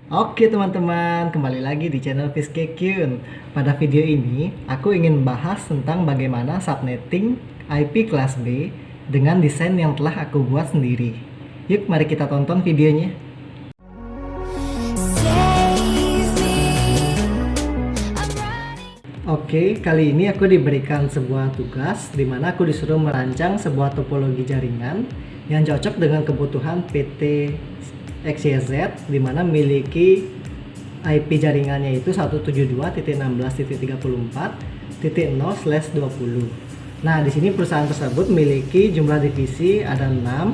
Oke teman-teman, kembali lagi di channel Fiskekun. Pada video ini, aku ingin bahas tentang bagaimana subnetting IP kelas B dengan desain yang telah aku buat sendiri. Yuk, mari kita tonton videonya. Oke, kali ini aku diberikan sebuah tugas di mana aku disuruh merancang sebuah topologi jaringan yang cocok dengan kebutuhan PT XYZ, di mana memiliki IP jaringannya itu 172.16.34.0/20. Nah, di sini perusahaan tersebut memiliki jumlah divisi ada 6,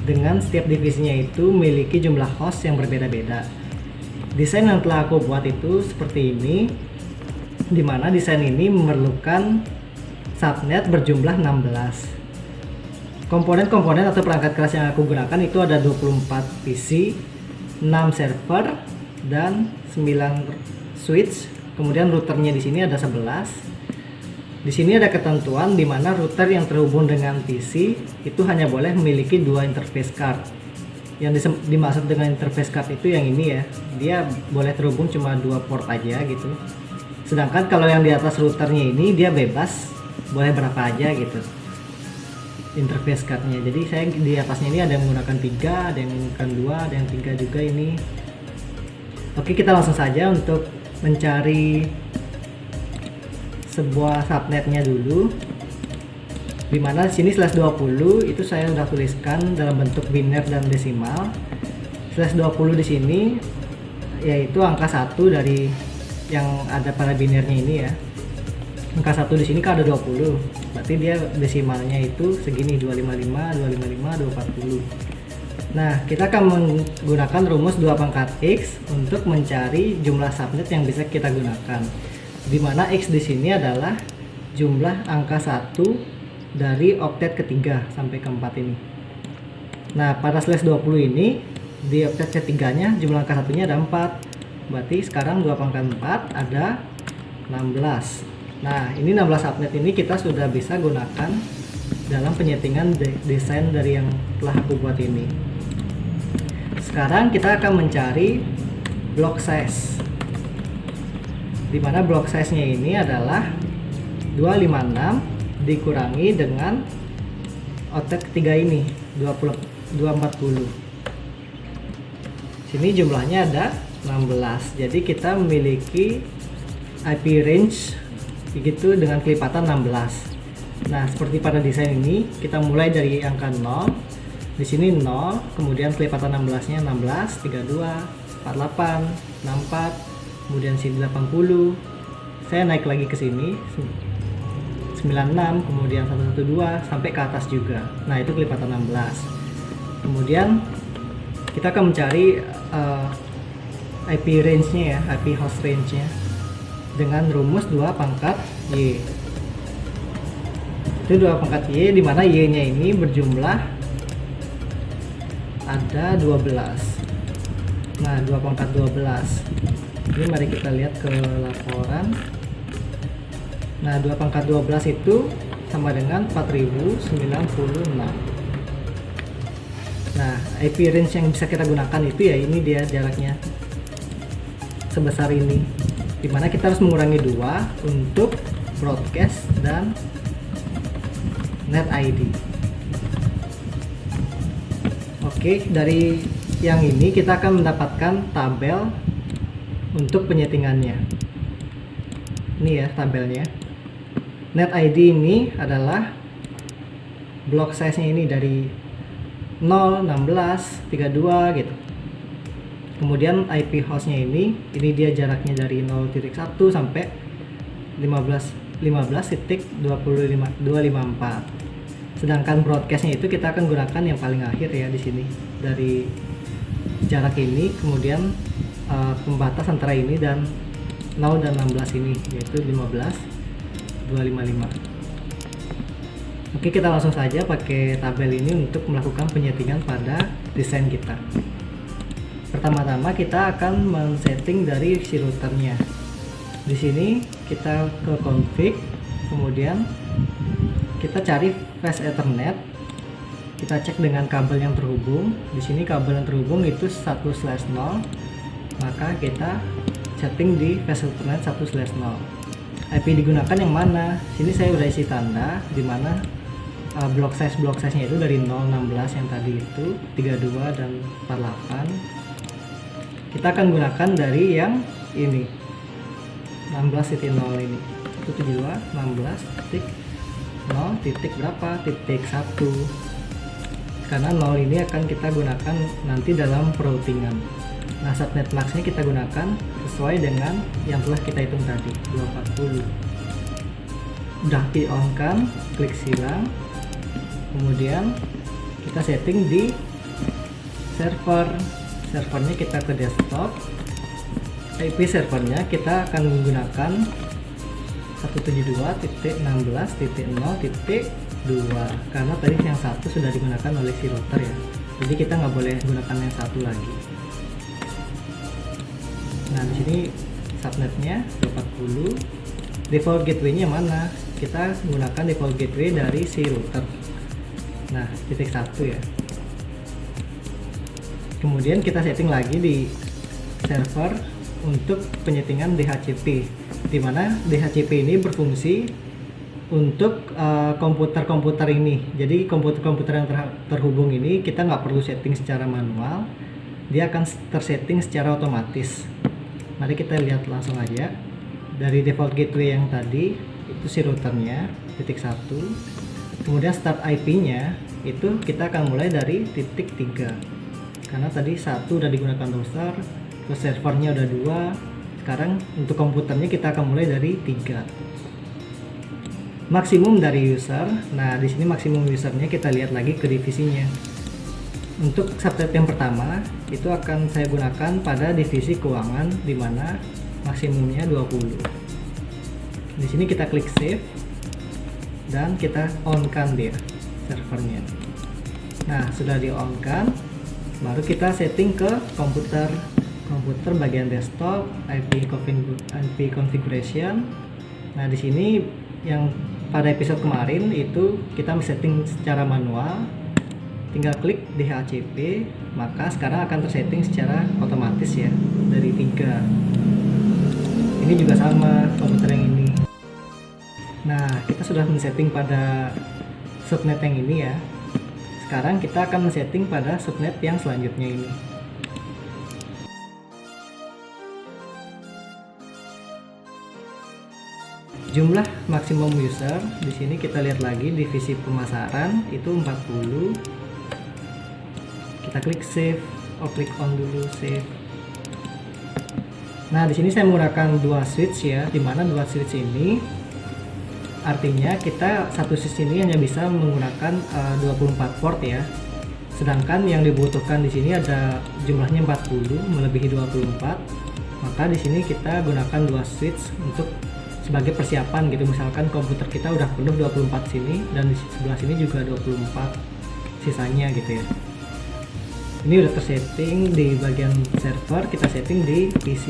dengan setiap divisinya itu memiliki jumlah host yang berbeda-beda. Desain yang telah aku buat itu seperti ini, di mana desain ini memerlukan subnet berjumlah 16. Komponen-komponen atau perangkat keras yang aku gunakan itu ada 24 PC, 6 server, dan 9 switch. Kemudian routernya di sini ada 11. Di sini ada ketentuan di mana router yang terhubung dengan PC itu hanya boleh memiliki 2 interface card. Yang dimaksud dengan interface card itu yang ini ya, dia boleh terhubung cuma 2 port aja gitu. Sedangkan kalau yang di atas routernya ini dia bebas, boleh berapa aja gitu interface cardnya. Jadi saya di atasnya ini ada yang menggunakan 3, ada yang menggunakan 2, ada yang 3 juga ini. Oke, kita langsung saja untuk mencari sebuah subnetnya dulu. Dimana di sini /20 itu saya sudah tuliskan dalam bentuk biner dan desimal. /20 di sini yaitu angka 1 dari yang ada pada binernya ini ya. Angka 1 di sini kan ada 20, berarti dia desimalnya itu segini, 255, 255, 240. Nah, kita akan menggunakan rumus 2 pangkat X untuk mencari jumlah subnet yang bisa kita gunakan, dimana X di sini adalah jumlah angka 1 dari oktet ketiga sampai keempat ini. Nah, pada /20 ini di oktet ketiganya jumlah angka satunya ada 4, berarti sekarang 2 pangkat 4 ada 16. Nah, ini 16 subnet ini kita sudah bisa gunakan dalam penyetingan desain dari yang telah aku buat ini. Sekarang kita akan mencari block size, dimana block size nya ini adalah 256 dikurangi dengan oktet ketiga ini 240. Sini jumlahnya ada 16, jadi kita memiliki IP range begitu dengan kelipatan 16. Nah, seperti pada desain ini, kita mulai dari angka 0. Di sini 0, kemudian kelipatan 16-nya 16, 32, 48, 64, kemudian sini 80. Saya naik lagi ke sini 96, kemudian 112 sampai ke atas juga. Nah, itu kelipatan 16. Kemudian kita akan mencari IP range-nya ya, IP host range-nya dengan rumus 2 pangkat Y. Itu 2 pangkat Y, dimana Y-nya ini berjumlah ada 12. Nah, 2 pangkat 12. Ini mari kita lihat ke laporan. Nah, 2 pangkat 12 itu sama dengan 4096. Nah, IP range yang bisa kita gunakan itu ya ini dia jaraknya sebesar ini, dimana kita harus mengurangi 2 untuk broadcast dan net ID. Oke, dari yang ini kita akan mendapatkan tabel untuk penyetingannya. Ini ya tabelnya. Net ID ini adalah block size nya ini dari 0, 16, 32 gitu. Kemudian IP hostnya ini dia jaraknya dari 0.1 sampai 15.254. Sedangkan broadcastnya itu kita akan gunakan yang paling akhir ya di sini, dari jarak ini, kemudian pembatas antara ini dan 0 dan 16 ini yaitu 15.255. Oke, kita langsung saja pakai tabel ini untuk melakukan penyetingan pada desain kita. Pertama-tama kita akan men-setting dari si routernya. Di sini kita ke config, kemudian kita cari fast ethernet. Kita cek dengan kabel yang terhubung. Di sini kabel yang terhubung itu 1/0 maka kita setting di fast ethernet 1/0. IP digunakan yang mana? Sini saya udah isi tanda dimana block size-nya itu dari 016 yang tadi itu 32 dan 48. Kita akan gunakan dari yang ini 16.0 ini 172 16.0 titik berapa, titik 1, karena 0 ini akan kita gunakan nanti dalam routingan. Nah, subnet maxnya kita gunakan sesuai dengan yang telah kita hitung tadi 240. Udah di on kan, klik silang, kemudian kita setting di servernya kita ke desktop. IP servernya kita akan menggunakan 172.16.0.2 karena tadi yang satu sudah digunakan oleh si router ya, jadi kita nggak boleh gunakan yang satu lagi. Nah, di sini subnetnya 240. Default gateway-nya mana? Kita gunakan default gateway dari si router. Nah, titik 1 ya. Kemudian kita setting lagi di server untuk penyetingan DHCP, di mana DHCP ini berfungsi untuk komputer-komputer ini. Jadi komputer-komputer yang terhubung ini kita nggak perlu setting secara manual, dia akan tersetting secara otomatis. Mari kita lihat langsung aja dari default gateway yang tadi itu si routernya titik 1. Kemudian start IP-nya itu kita akan mulai dari titik 3 karena tadi 1 udah digunakan router, terus servernya udah 2. Sekarang untuk komputernya kita akan mulai dari 3. Maksimum dari user. Nah, di sini maksimum usernya kita lihat lagi ke divisinya. Untuk subnet yang pertama itu akan saya gunakan pada divisi keuangan di mana maksimumnya 20. Di sini kita klik save dan kita on kan dia servernya. Nah, sudah di on kan, baru kita setting ke komputer bagian desktop, IP configuration. Nah, di sini yang pada episode kemarin itu kita setting secara manual, tinggal klik DHCP, maka sekarang akan tersetting secara otomatis ya dari 3. Ini juga sama komputer yang ini. Nah, kita sudah men-setting pada subnet yang ini ya. Sekarang kita akan men-setting pada subnet yang selanjutnya ini. Jumlah maksimum user di sini kita lihat lagi divisi pemasaran itu 40. Kita klik save, klik on dulu save. Nah, di sini saya menggunakan 2 switch ya, dimana 2 switch ini artinya kita satu switch ini hanya bisa menggunakan 24 port ya. Sedangkan yang dibutuhkan di sini ada jumlahnya 40 melebihi 24. Maka di sini kita gunakan 2 switch untuk sebagai persiapan gitu. Misalkan komputer kita udah penuh 24 sini dan di sebelah sini juga 24 sisanya gitu ya. Ini udah tersetting di bagian server, kita setting di PC.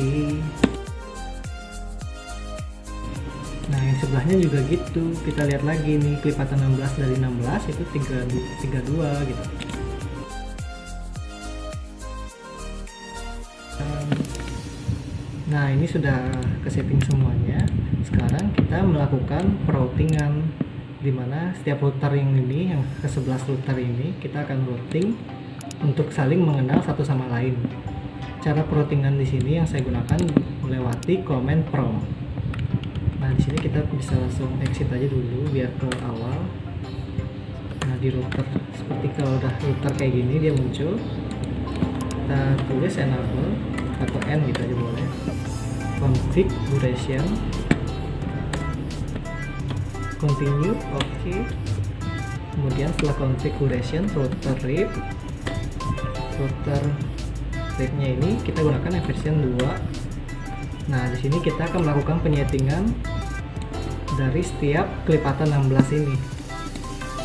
Nah, yang sebelahnya juga gitu. Kita lihat lagi nih, kelipatan 16 dari 16 itu 32 gitu. Nah, ini sudah ke setting semuanya. Sekarang kita melakukan peroutingan, dimana setiap router yang ini, yang ke 11 router ini, kita akan routing untuk saling mengenal satu sama lain. Cara peroutingan di sini yang saya gunakan melewati command prompt. Nah, di sini kita bisa langsung exit aja dulu biar ke awal. Nah, di router seperti kalau udah router kayak gini dia muncul. Kita tulis enable atau n gitu aja boleh. Configuration, continue, oke. Kemudian setelah configuration router RIP-nya ini kita gunakan yang version 2. Nah, di sini kita akan melakukan penyetingan dari setiap kelipatan 16 ini.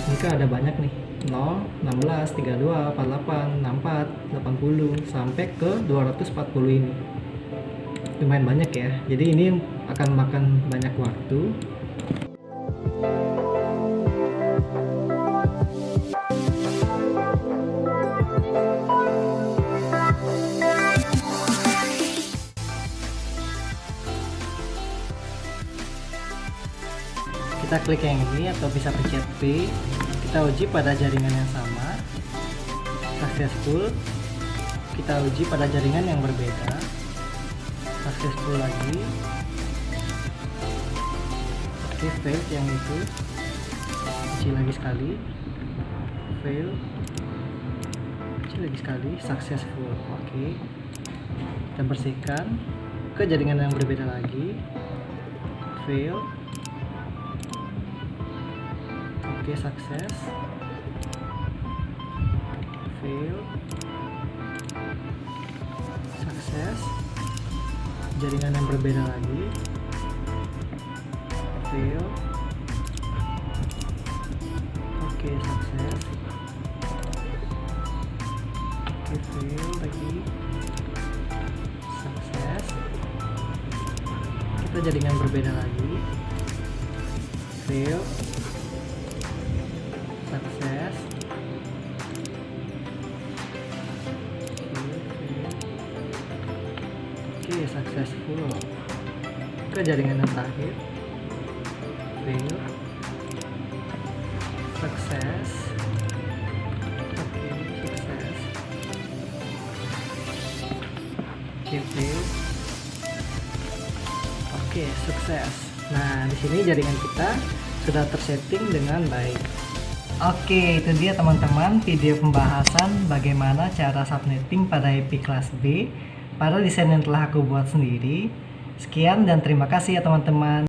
Ini kan ada banyak nih, 0, 16, 32, 48, 64, 80 sampai ke 240 ini. Lumayan banyak ya. Jadi ini akan makan banyak waktu. Kita klik yang ini atau bisa pencet P. Kita uji pada jaringan yang sama. Successful. Kita uji pada jaringan yang berbeda. Successful lagi. Oke, fail yang itu. Uji lagi sekali. Fail. Uji lagi sekali. Successful. Oke. Kita bersihkan ke jaringan yang berbeda lagi. Fail. Oke, sukses. Fail. Sukses. Jaringan yang berbeda lagi. Fail. Oke, sukses. Oke, fail lagi. Sukses. Kita jaringan berbeda lagi. Fail. Sukses. Oke, successful. Ke jaringan yang terakhir. Fail. Sukses. Oke, sukses. Oke, fail. Oke, sukses. Nah, di sini jaringan kita sudah tersetting dengan baik. Oke, itu dia teman-teman video pembahasan bagaimana cara subnetting pada IP kelas B pada desain yang telah aku buat sendiri. Sekian dan terima kasih ya teman-teman.